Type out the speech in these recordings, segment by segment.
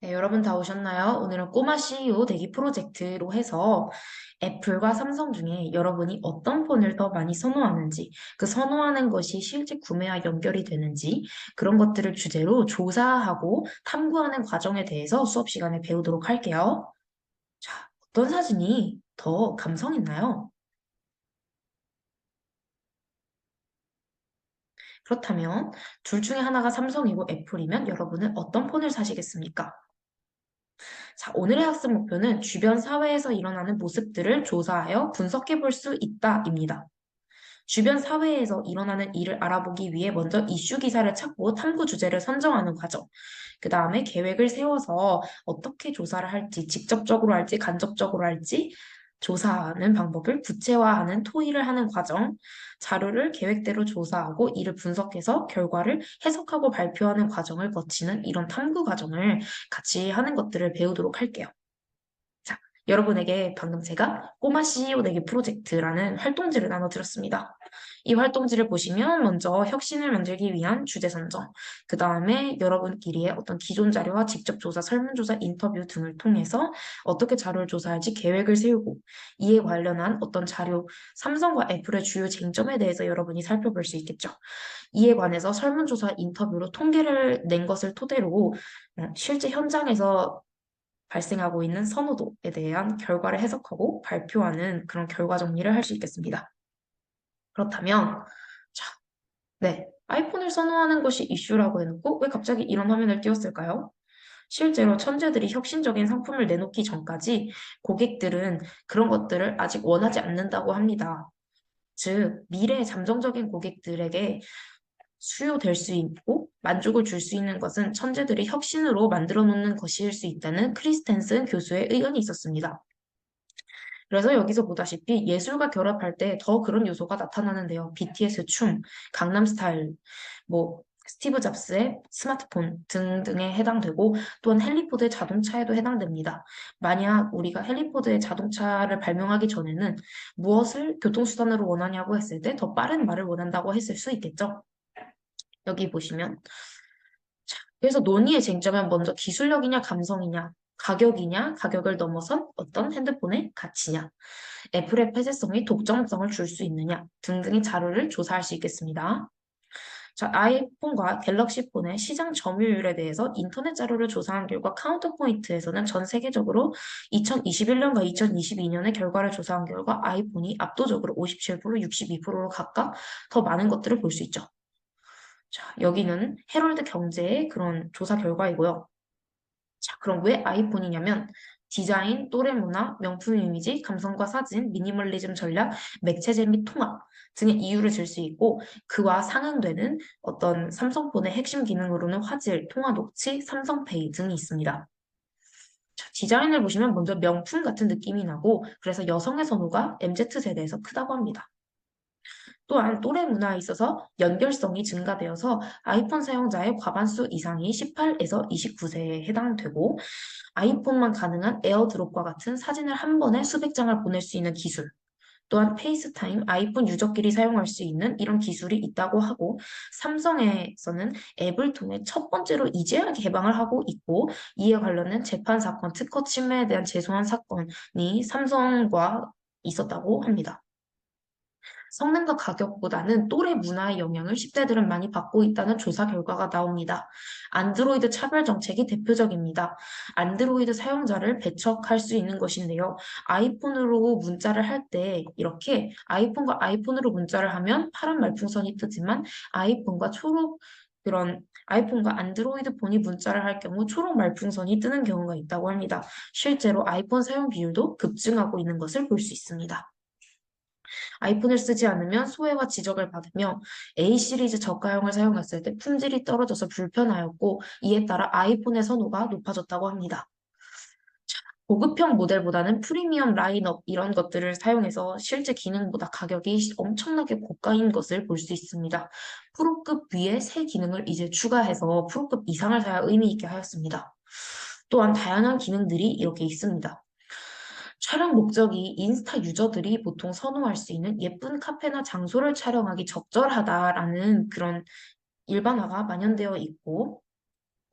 네, 여러분 다 오셨나요? 오늘은 꼬마 CEO 대기 프로젝트로 해서 애플과 삼성 중에 여러분이 어떤 폰을 더 많이 선호하는지, 그 선호하는 것이 실제 구매와 연결이 되는지, 그런 것들을 주제로 조사하고 탐구하는 과정에 대해서 수업 시간에 배우도록 할게요. 자, 어떤 사진이 더 감성 있나요? 그렇다면 둘 중에 하나가 삼성이고 애플이면 여러분은 어떤 폰을 사시겠습니까? 자, 오늘의 학습 목표는 주변 사회에서 일어나는 모습들을 조사하여 분석해 볼 수 있다입니다. 주변 사회에서 일어나는 일을 알아보기 위해 먼저 이슈 기사를 찾고 탐구 주제를 선정하는 과정. 그 다음에 계획을 세워서 어떻게 조사를 할지, 직접적으로 할지, 간접적으로 할지 조사하는 방법을 구체화하는 토의를 하는 과정. 자료를 계획대로 조사하고 이를 분석해서 결과를 해석하고 발표하는 과정을 거치는 이런 탐구 과정을 같이 하는 것들을 배우도록 할게요. 자, 여러분에게 방금 제가 꼬마 CEO 되기 프로젝트라는 활동지를 나눠드렸습니다. 이 활동지를 보시면 먼저 혁신을 만들기 위한 주제 선정, 그 다음에 여러분끼리의 어떤 기존 자료와 직접 조사, 설문조사, 인터뷰 등을 통해서 어떻게 자료를 조사할지 계획을 세우고 이에 관련한 어떤 자료, 삼성과 애플의 주요 쟁점에 대해서 여러분이 살펴볼 수 있겠죠. 이에 관해서 설문조사, 인터뷰로 통계를 낸 것을 토대로 실제 현장에서 발생하고 있는 선호도에 대한 결과를 해석하고 발표하는 그런 결과 정리를 할 수 있겠습니다. 그렇다면, 자, 네. 아이폰을 선호하는 것이 이슈라고 해놓고 왜 갑자기 이런 화면을 띄웠을까요? 실제로 천재들이 혁신적인 상품을 내놓기 전까지 고객들은 그런 것들을 아직 원하지 않는다고 합니다. 즉, 미래의 잠정적인 고객들에게 수요될 수 있고 만족을 줄 수 있는 것은 천재들이 혁신으로 만들어 놓는 것일 수 있다는 크리스텐슨 교수의 의견이 있었습니다. 그래서 여기서 보다시피 예술과 결합할 때 더 그런 요소가 나타나는데요. BTS 춤, 강남 스타일, 뭐 스티브 잡스의 스마트폰 등등에 해당되고 또한 헨리포드의 자동차에도 해당됩니다. 만약 우리가 헨리포드의 자동차를 발명하기 전에는 무엇을 교통수단으로 원하냐고 했을 때 더 빠른 말을 원한다고 했을 수 있겠죠. 여기 보시면 그래서 논의의 쟁점은 먼저 기술력이냐 감성이냐 가격이냐 가격을 넘어선 어떤 핸드폰의 가치냐 애플의 폐쇄성이 독점성을 줄 수 있느냐 등등의 자료를 조사할 수 있겠습니다. 자, 아이폰과 갤럭시 폰의 시장 점유율에 대해서 인터넷 자료를 조사한 결과 카운터포인트에서는 전 세계적으로 2021년과 2022년의 결과를 조사한 결과 아이폰이 압도적으로 57%, 62%로 각각 더 많은 것들을 볼 수 있죠. 자, 여기는 헤럴드 경제의 그런 조사 결과이고요. 자, 그럼 왜 아이폰이냐면 디자인, 또래 문화, 명품 이미지, 감성과 사진, 미니멀리즘 전략, 매체제 및 통합 등의 이유를 들 수 있고 그와 상응되는 어떤 삼성폰의 핵심 기능으로는 화질, 통화 녹취, 삼성페이 등이 있습니다. 자, 디자인을 보시면 먼저 명품 같은 느낌이 나고 그래서 여성의 선호가 MZ세대에서 크다고 합니다. 또한 또래 문화에 있어서 연결성이 증가되어서 아이폰 사용자의 과반수 이상이 18에서 29세에 해당되고 아이폰만 가능한 에어드롭과 같은 사진을 한 번에 수백 장을 보낼 수 있는 기술, 또한 페이스타임, 아이폰 유저끼리 사용할 수 있는 이런 기술이 있다고 하고 삼성에서는 앱을 통해 첫 번째로 이제야 개방을 하고 있고 이에 관련된 재판 사건, 특허 침해에 대한 제소한 사건이 삼성과 있었다고 합니다. 성능과 가격보다는 또래 문화의 영향을 10대들은 많이 받고 있다는 조사 결과가 나옵니다. 안드로이드 차별 정책이 대표적입니다. 안드로이드 사용자를 배척할 수 있는 것인데요. 아이폰으로 문자를 할 때 이렇게 아이폰과 아이폰으로 문자를 하면 파란 말풍선이 뜨지만 아이폰과 초록 그런 아이폰과 안드로이드 폰이 문자를 할 경우 초록 말풍선이 뜨는 경우가 있다고 합니다. 실제로 아이폰 사용 비율도 급증하고 있는 것을 볼 수 있습니다. 아이폰을 쓰지 않으면 소외와 지적을 받으며 A 시리즈 저가형을 사용했을 때 품질이 떨어져서 불편하였고 이에 따라 아이폰의 선호가 높아졌다고 합니다. 고급형 모델보다는 프리미엄 라인업 이런 것들을 사용해서 실제 기능보다 가격이 엄청나게 고가인 것을 볼 수 있습니다. 프로급 위에 새 기능을 이제 추가해서 프로급 이상을 사야 의미 있게 하였습니다. 또한 다양한 기능들이 이렇게 있습니다. 촬영 목적이 인스타 유저들이 보통 선호할 수 있는 예쁜 카페나 장소를 촬영하기 적절하다라는 그런 일반화가 만연되어 있고,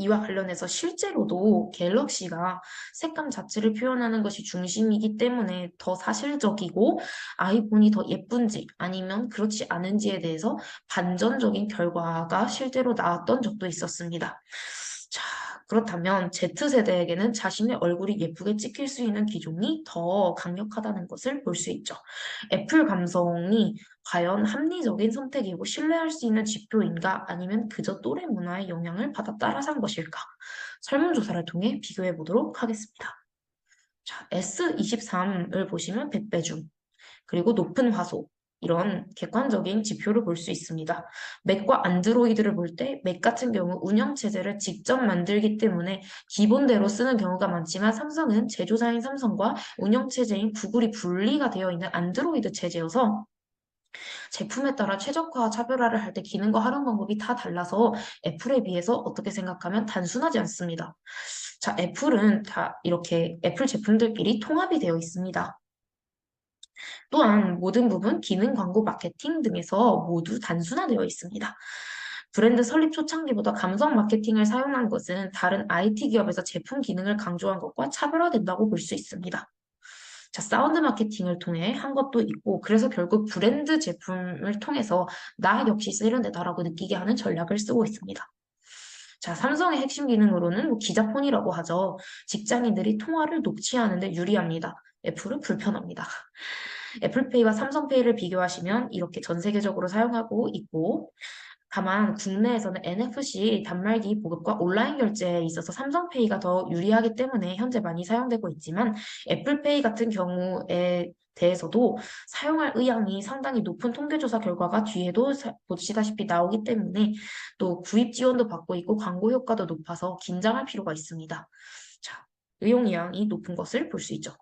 이와 관련해서 실제로도 갤럭시가 색감 자체를 표현하는 것이 중심이기 때문에 더 사실적이고 아이폰이 더 예쁜지 아니면 그렇지 않은지에 대해서 반전적인 결과가 실제로 나왔던 적도 있었습니다. 자, 그렇다면 Z세대에게는 자신의 얼굴이 예쁘게 찍힐 수 있는 기종이 더 강력하다는 것을 볼 수 있죠. 애플 감성이 과연 합리적인 선택이고 신뢰할 수 있는 지표인가 아니면 그저 또래 문화의 영향을 받아 따라산 것일까? 설문조사를 통해 비교해 보도록 하겠습니다. 자, S23을 보시면 100배 중, 그리고 높은 화소, 이런 객관적인 지표를 볼 수 있습니다. 맥과 안드로이드를 볼 때 맥 같은 경우 운영체제를 직접 만들기 때문에 기본대로 쓰는 경우가 많지만 삼성은 제조사인 삼성과 운영체제인 구글이 분리가 되어 있는 안드로이드 체제여서 제품에 따라 최적화, 차별화를 할 때 기능과 활용 방법이 다 달라서 애플에 비해서 어떻게 생각하면 단순하지 않습니다. 자, 애플은 다 이렇게 애플 제품들끼리 통합이 되어 있습니다. 또한 모든 부분, 기능, 광고, 마케팅 등에서 모두 단순화되어 있습니다. 브랜드 설립 초창기보다 감성 마케팅을 사용한 것은 다른 IT 기업에서 제품 기능을 강조한 것과 차별화된다고 볼 수 있습니다. 자, 사운드 마케팅을 통해 한 것도 있고, 그래서 결국 브랜드 제품을 통해서 나 역시 세련되다라고 느끼게 하는 전략을 쓰고 있습니다. 자, 삼성의 핵심 기능으로는 뭐 기자폰이라고 하죠. 직장인들이 통화를 녹취하는데 유리합니다. 애플은 불편합니다. 애플페이와 삼성페이를 비교하시면 이렇게 전 세계적으로 사용하고 있고, 다만 국내에서는 NFC 단말기 보급과 온라인 결제에 있어서 삼성페이가 더 유리하기 때문에 현재 많이 사용되고 있지만 애플페이 같은 경우에 대해서도 사용할 의향이 상당히 높은 통계조사 결과가 뒤에도 보시다시피 나오기 때문에 또 구입 지원도 받고 있고 광고 효과도 높아서 긴장할 필요가 있습니다. 자, 의용의향이 높은 것을 볼 수 있죠.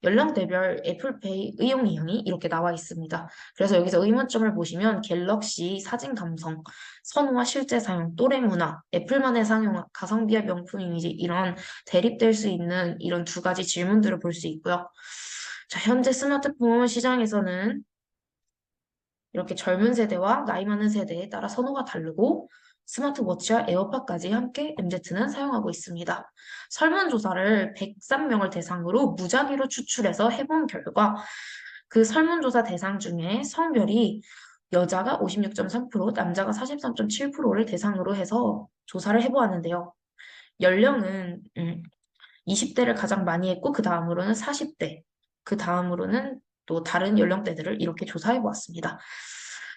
연령대별 애플페이 의용량이 이렇게 나와 있습니다. 그래서 여기서 의문점을 보시면 갤럭시 사진 감성, 선호와 실제 사용, 또래 문화, 애플만의 상용, 가성비와 명품 이미지 이런 대립될 수 있는 이런 두 가지 질문들을 볼 수 있고요. 자, 현재 스마트폰 시장에서는 이렇게 젊은 세대와 나이 많은 세대에 따라 선호가 다르고 스마트워치와 에어팟까지 함께 MZ는 사용하고 있습니다. 설문조사를 103명을 대상으로 무작위로 추출해서 해본 결과 그 설문조사 대상 중에 성별이 여자가 56.3%, 남자가 43.7%를 대상으로 해서 조사를 해보았는데요. 연령은 20대를 가장 많이 했고 그 다음으로는 40대, 그 다음으로는 또 다른 연령대들을 이렇게 조사해 보았습니다.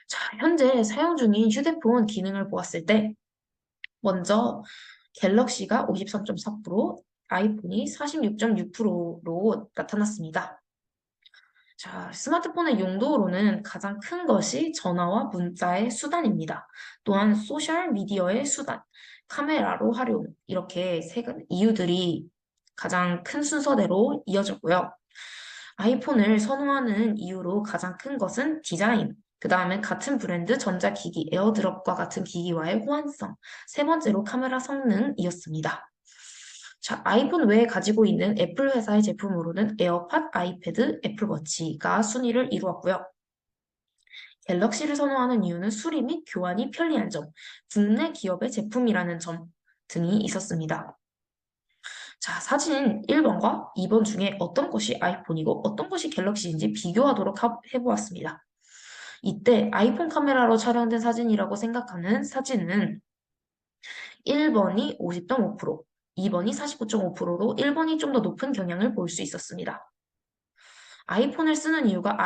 자, 현재 사용 중인 휴대폰 기능을 보았을 때 먼저 갤럭시가 53.4%, 아이폰이 46.6%로 나타났습니다. 자, 스마트폰의 용도로는 가장 큰 것이 전화와 문자의 수단입니다. 또한 소셜 미디어의 수단, 카메라로 활용, 이렇게 세 이유들이 가장 큰 순서대로 이어졌고요. 아이폰을 선호하는 이유로 가장 큰 것은 디자인, 그 다음에 같은 브랜드 전자기기 에어드롭과 같은 기기와의 호환성, 세 번째로 카메라 성능이었습니다. 자, 아이폰 외에 가지고 있는 애플 회사의 제품으로는 에어팟, 아이패드, 애플워치가 순위를 이루었고요. 갤럭시를 선호하는 이유는 수리 및 교환이 편리한 점, 국내 기업의 제품이라는 점 등이 있었습니다. 자, 사진 1번과 2번 중에 어떤 것이 아이폰이고 어떤 것이 갤럭시인지 비교하도록 해보았습니다. 이때 아이폰 카메라로 촬영된 사진이라고 생각하는 사진은 1번이 50.5%, 2번이 49.5%로 1번이 좀 더 높은 경향을 볼 수 있었습니다. 아이폰을 쓰는 이유가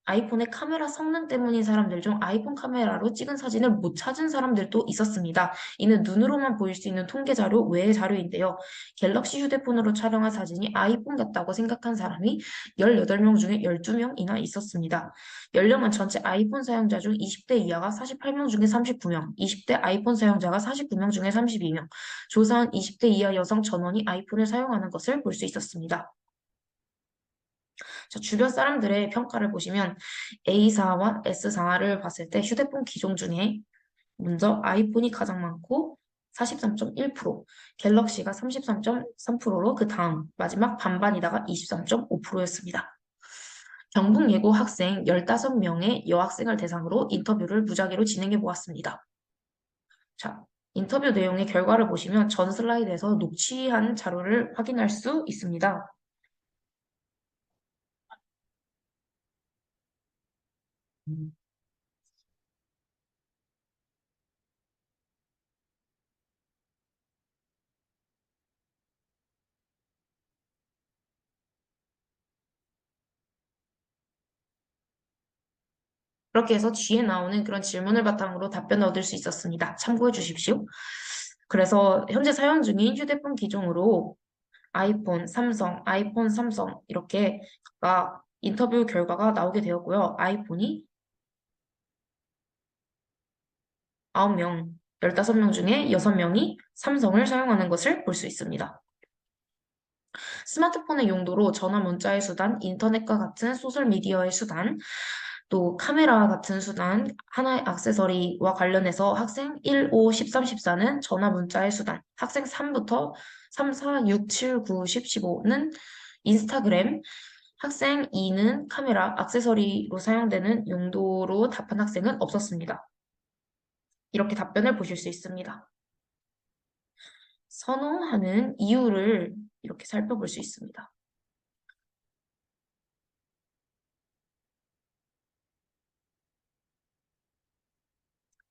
아이폰의 카메라 성능 때문인 사람들 중 아이폰 카메라로 찍은 사진을 못 찾은 사람들도 있었습니다. 이는 눈으로만 보일 수 있는 통계 자료 외의 자료인데요. 갤럭시 휴대폰으로 촬영한 사진이 아이폰 같다고 생각한 사람이 18명 중에 12명이나 있었습니다. 연령은 전체 아이폰 사용자 중 20대 이하가 48명 중에 39명, 20대 아이폰 사용자가 49명 중에 32명, 조사한 20대 이하 여성 전원이 아이폰을 사용하는 것을 볼 수 있었습니다. 자, 주변 사람들의 평가를 보시면 A사와 S사를 봤을 때 휴대폰 기종 중에 먼저 아이폰이 가장 많고 43.1%, 갤럭시가 33.3%로 그 다음 마지막 반반이다가 23.5%였습니다. 경북 예고 학생 15명의 여학생을 대상으로 인터뷰를 무작위로 진행해 보았습니다. 자, 인터뷰 내용의 결과를 보시면 전 슬라이드에서 녹취한 자료를 확인할 수 있습니다. 그렇게 해서 뒤에 나오는 그런 질문을 바탕으로 답변을 얻을 수 있었습니다. 참고해 주십시오. 그래서 현재 사용 중인 휴대폰 기종으로 아이폰, 삼성, 아이폰, 삼성 이렇게 각각 인터뷰 결과가 나오게 되었고요. 아이폰이 9명, 15명 중에 6명이 삼성을 사용하는 것을 볼 수 있습니다. 스마트폰의 용도로 전화 문자의 수단, 인터넷과 같은 소셜미디어의 수단, 또 카메라 같은 수단, 하나의 액세서리와 관련해서 학생 1, 5, 13, 14는 전화 문자의 수단, 학생 3부터 3, 4, 6, 7, 9, 10, 15는 인스타그램, 학생 2는 카메라, 액세서리로 사용되는 용도로 답한 학생은 없었습니다. 이렇게 답변을 보실 수 있습니다. 선호하는 이유를 이렇게 살펴볼 수 있습니다.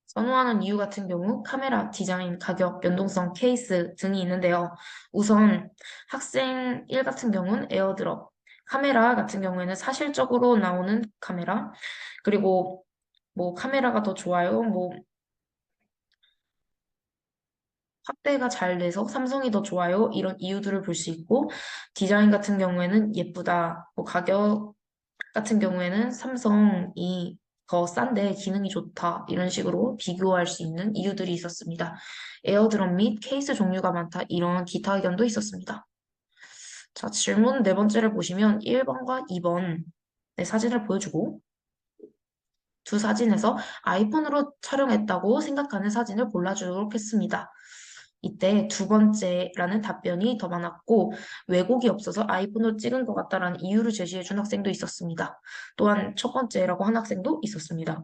선호하는 이유 같은 경우 카메라, 디자인, 가격, 연동성, 케이스 등이 있는데요. 우선 학생 1 같은 경우는 에어드롭, 카메라 같은 경우에는 사실적으로 나오는 카메라, 그리고 뭐 카메라가 더 좋아요, 뭐 확대가 잘 돼서 삼성이 더 좋아요, 이런 이유들을 볼 수 있고, 디자인 같은 경우에는 예쁘다, 뭐 가격 같은 경우에는 삼성이 더 싼데 기능이 좋다. 이런 식으로 비교할 수 있는 이유들이 있었습니다. 에어드롭 및 케이스 종류가 많다. 이런 기타 의견도 있었습니다. 자, 질문 네 번째를 보시면 1번과 2번 의 사진을 보여주고 두 사진에서 아이폰으로 촬영했다고 생각하는 사진을 골라주도록 했습니다. 이때 두 번째라는 답변이 더 많았고 왜곡이 없어서 아이폰으로 찍은 것 같다라는 이유를 제시해준 학생도 있었습니다. 또한 첫 번째라고 한 학생도 있었습니다.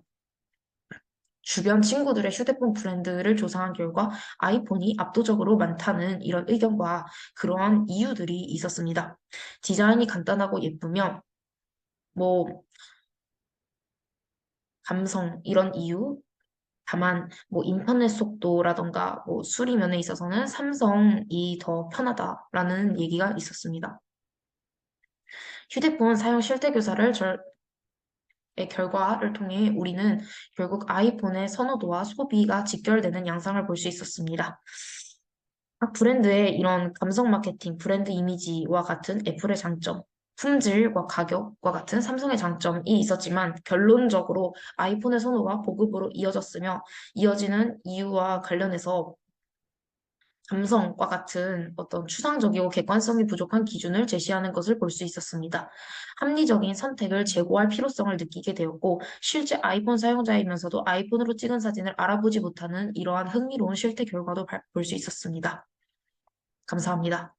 주변 친구들의 휴대폰 브랜드를 조사한 결과 아이폰이 압도적으로 많다는 이런 의견과 그러한 이유들이 있었습니다. 디자인이 간단하고 예쁘며 뭐 감성 이런 이유 다만 뭐 인터넷 속도라던가 뭐 수리 면에 있어서는 삼성이 더 편하다라는 얘기가 있었습니다. 휴대폰 사용 실태 교사를 의 결과를 통해 우리는 결국 아이폰의 선호도와 소비가 직결되는 양상을 볼 수 있었습니다. 각 브랜드의 이런 감성 마케팅, 브랜드 이미지와 같은 애플의 장점, 품질과 가격과 같은 삼성의 장점이 있었지만 결론적으로 아이폰의 선호가 보급으로 이어졌으며 이어지는 이유와 관련해서 감성과 같은 어떤 추상적이고 객관성이 부족한 기준을 제시하는 것을 볼 수 있었습니다. 합리적인 선택을 제고할 필요성을 느끼게 되었고, 실제 아이폰 사용자이면서도 아이폰으로 찍은 사진을 알아보지 못하는 이러한 흥미로운 실태 결과도 볼 수 있었습니다. 감사합니다.